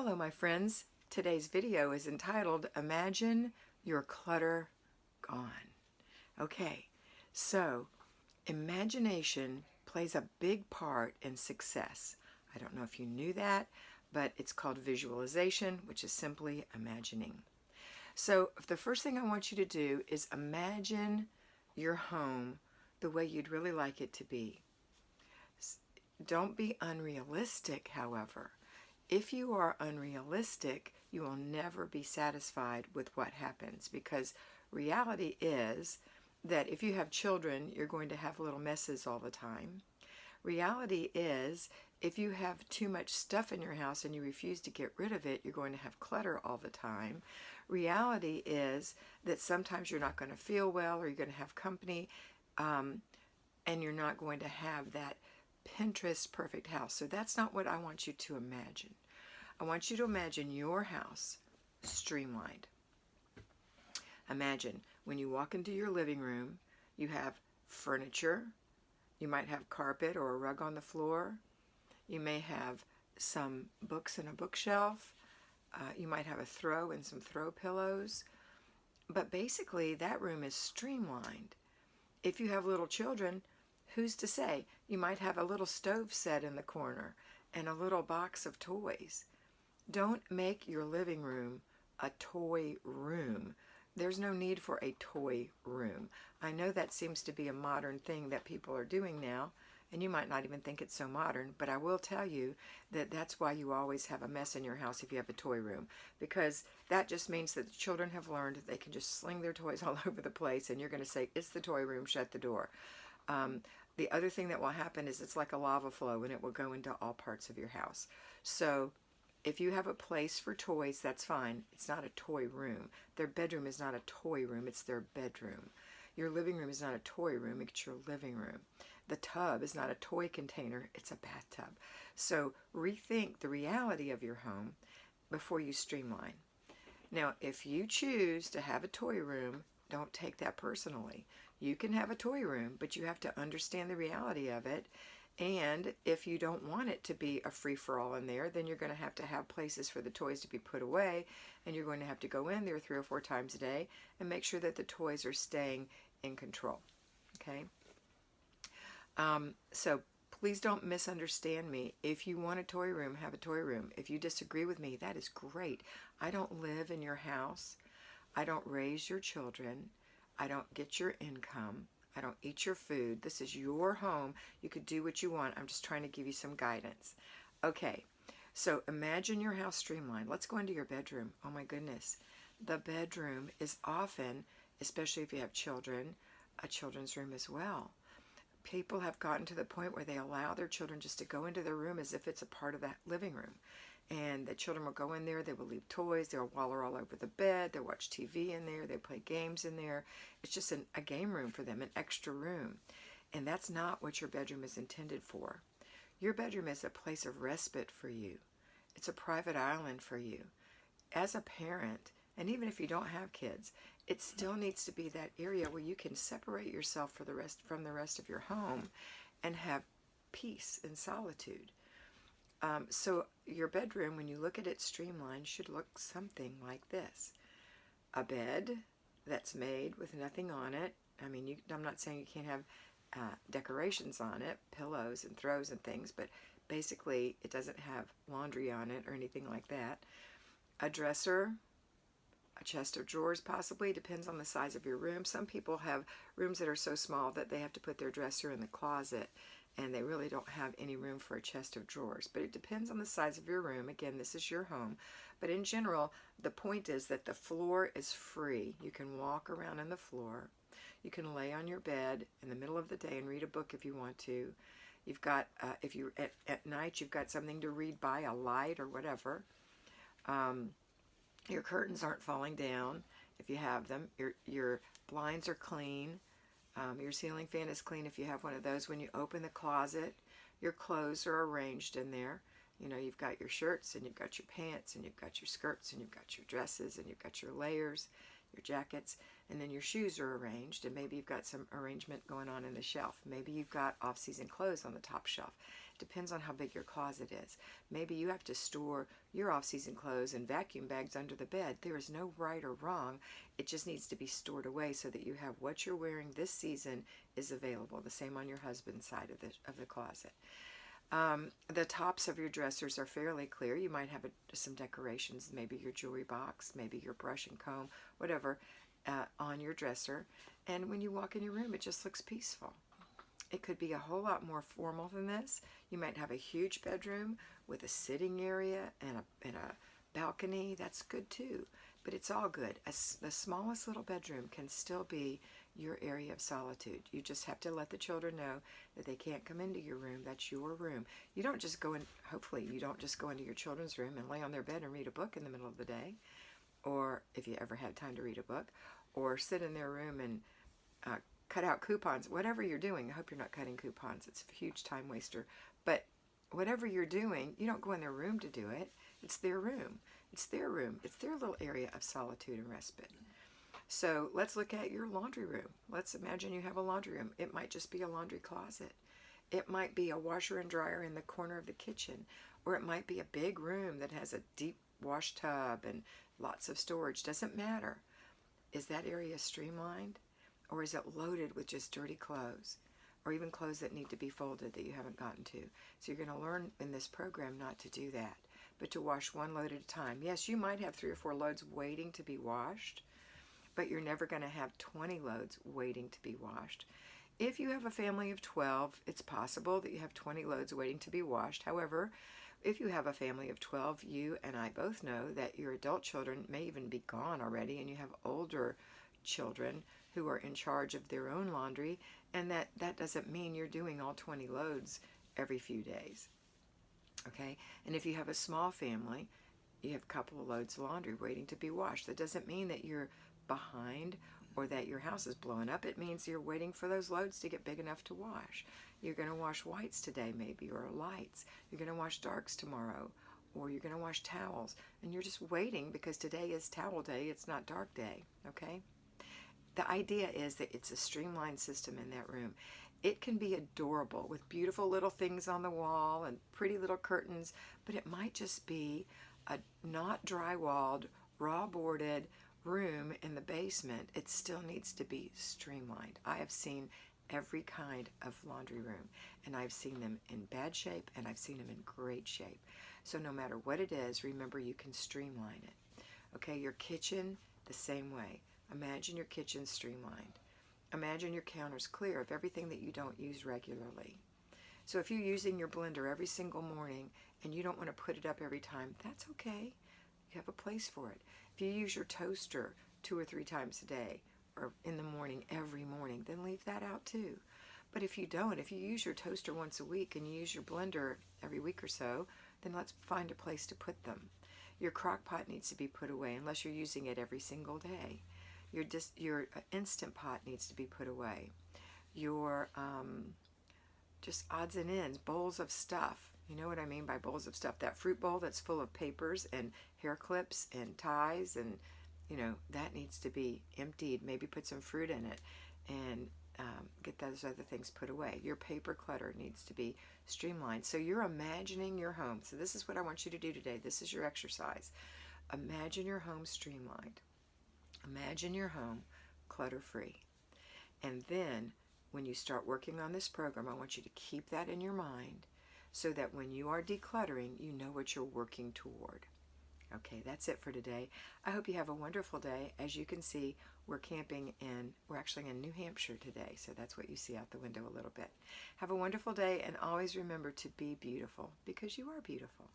Hello my friends, today's video is entitled Imagine Your Clutter Gone. Okay, so imagination plays a big part in success. I don't know if you knew that, but it's called visualization, which is simply imagining. So the first thing I want you to do is imagine your home the way you'd really like it to be. Don't be unrealistic, however. If you are unrealistic, you will never be satisfied with what happens, because reality is that if you have children, you're going to have little messes all the time. Reality is if you have too much stuff in your house and you refuse to get rid of it, you're going to have clutter all the time. Reality is that sometimes you're not going to feel well, or you're going to have company, and you're not going to have that Pinterest perfect house. So that's not what I want you to imagine. I want you to imagine your house streamlined. Imagine when you walk into your living room, you have furniture. You might have carpet or a rug on the floor. You may have some books in a bookshelf. You might have a throw and some throw pillows. But basically, that room is streamlined. If you have little children, who's to say? You might have a little stove set in the corner and a little box of toys. Don't make your living room a toy room. There's no need for a toy room. I know that seems to be a modern thing that people are doing now, and you might not even think it's so modern, but I will tell you that that's why you always have a mess in your house if you have a toy room, because that just means that the children have learned that they can just sling their toys all over the place, and you're going to say, it's the toy room, shut the door. The other thing that will happen is it's like a lava flow, and it will go into all parts of your house. So if you have a place for toys, that's fine. It's not a toy room. Their bedroom is not a toy room. It's their bedroom. Your living room is not a toy room. It's your living room. The tub is not a toy container. It's a bathtub. So rethink the reality of your home before you streamline. Now, if you choose to have a toy room, don't take that personally. You can have a toy room, but you have to understand the reality of it. And if you don't want it to be a free-for-all in there, then you're going to have places for the toys to be put away, and you're going to have to go in there 3 or 4 times a day and make sure that the toys are staying in control. Okay? So please don't misunderstand me. If you want a toy room, have a toy room. If you disagree with me, that is great. I don't live in your house. I don't raise your children. I don't get your income. I don't eat your food. This is your home. You could do what you want. I'm just trying to give you some guidance. Okay, so imagine your house streamlined. Let's go into your bedroom. Oh my goodness. The bedroom is often, especially if you have children, a children's room as well. People have gotten to the point where they allow their children just to go into their room as if it's a part of that living room. And the children will go in there, they will leave toys, they'll waller all over the bed, they'll watch TV in there, they play games in there. It's just a game room for them, an extra room. And that's not what your bedroom is intended for. Your bedroom is a place of respite for you. It's a private island for you. As a parent, and even if you don't have kids, it still needs to be that area where you can separate yourself from the rest of your home and have peace and solitude. So your bedroom, when you look at it streamlined, should look something like this. A bed that's made with nothing on it. I mean, I'm not saying you can't have decorations on it, pillows and throws and things, but basically it doesn't have laundry on it or anything like that. A dresser, a chest of drawers possibly, depends on the size of your room. Some people have rooms that are so small that they have to put their dresser in the closet, and they really don't have any room for a chest of drawers. But it depends on the size of your room. Again, this is your home. But in general, the point is that the floor is free. You can walk around on the floor. You can lay on your bed in the middle of the day and read a book if you want to. You've got, if you at night, you've got something to read by, a light or whatever. Your curtains aren't falling down if you have them. Your blinds are clean. Your ceiling fan is clean if you have one of those. When you open the closet, your clothes are arranged in there. You know, you've got your shirts, and you've got your pants, and you've got your skirts, and you've got your dresses, and you've got your layers, your jackets, and then your shoes are arranged, and maybe you've got some arrangement going on in the shelf. Maybe you've got off-season clothes on the top shelf. Depends on how big your closet is. Maybe you have to store your off-season clothes in vacuum bags under the bed. There is no right or wrong. It just needs to be stored away so that you have what you're wearing this season is available. The same on your husband's side of the closet. The tops of your dressers are fairly clear. You might have some decorations, maybe your jewelry box, maybe your brush and comb, whatever, on your dresser. And when you walk in your room, it just looks peaceful. It could be a whole lot more formal than this. You might have a huge bedroom with a sitting area and a balcony. That's good too. But it's all good. The smallest little bedroom can still be your area of solitude. You just have to let the children know that they can't come into your room. That's your room. You don't just go in, hopefully you don't just go into your children's room and lay on their bed and read a book in the middle of the day, or if you ever had time to read a book, or sit in their room and cut out coupons. Whatever you're doing, I hope you're not cutting coupons. It's a huge time waster. But whatever you're doing, you don't go in their room to do it. It's their room. It's their room. It's their little area of solitude and respite. So let's look at your laundry room. Let's imagine you have a laundry room. It might just be a laundry closet. It might be a washer and dryer in the corner of the kitchen. Or it might be a big room that has a deep wash tub and lots of storage. Doesn't matter. Is that area streamlined? Or is it loaded with just dirty clothes? Or even clothes that need to be folded that you haven't gotten to? So you're going to learn in this program not to do that, but to wash one load at a time. Yes, you might have 3 or 4 loads waiting to be washed, but you're never going to have 20 loads waiting to be washed. If you have a family of 12, it's possible that you have 20 loads waiting to be washed. However, if you have a family of 12, you and I both know that your adult children may even be gone already, and you have older children who are in charge of their own laundry, and that doesn't mean you're doing all 20 loads every few days. Okay? And if you have a small family, you have a couple of loads of laundry waiting to be washed. That doesn't mean that you're behind or that your house is blowing up. It means you're waiting for those loads to get big enough to wash. You're going to wash whites today maybe, or lights. You're going to wash darks tomorrow, or you're going to wash towels. And you're just waiting because today is towel day. It's not dark day. Okay? The idea is that it's a streamlined system in that room. It can be adorable with beautiful little things on the wall and pretty little curtains, but it might just be a not drywalled, raw boarded room in the basement. It still needs to be streamlined. I have seen every kind of laundry room, and I've seen them in bad shape and I've seen them in great shape. So no matter what it is, remember you can streamline it. Okay, your kitchen, the same way. Imagine your kitchen streamlined. Imagine your counters clear of everything that you don't use regularly. So if you're using your blender every single morning and you don't want to put it up every time, that's okay. You have a place for it. If you use your toaster 2 or 3 times a day or in the morning, every morning, then leave that out too. But if you don't, if you use your toaster once a week and you use your blender every week or so, then let's find a place to put them. Your crock pot needs to be put away unless you're using it every single day. Your Instant Pot needs to be put away. Your just odds and ends, bowls of stuff. You know what I mean by bowls of stuff? That fruit bowl that's full of papers and hair clips and ties, and that needs to be emptied. Maybe put some fruit in it and get those other things put away. Your paper clutter needs to be streamlined. So you're imagining your home. So this is what I want you to do today. This is your exercise. Imagine your home streamlined. Imagine your home clutter-free. And then when you start working on this program, I want you to keep that in your mind so that when you are decluttering, you know what you're working toward. Okay, that's it for today. I hope you have a wonderful day. As you can see, we're actually in New Hampshire today, so that's what you see out the window a little bit. Have a wonderful day, and always remember to be beautiful, because you are beautiful.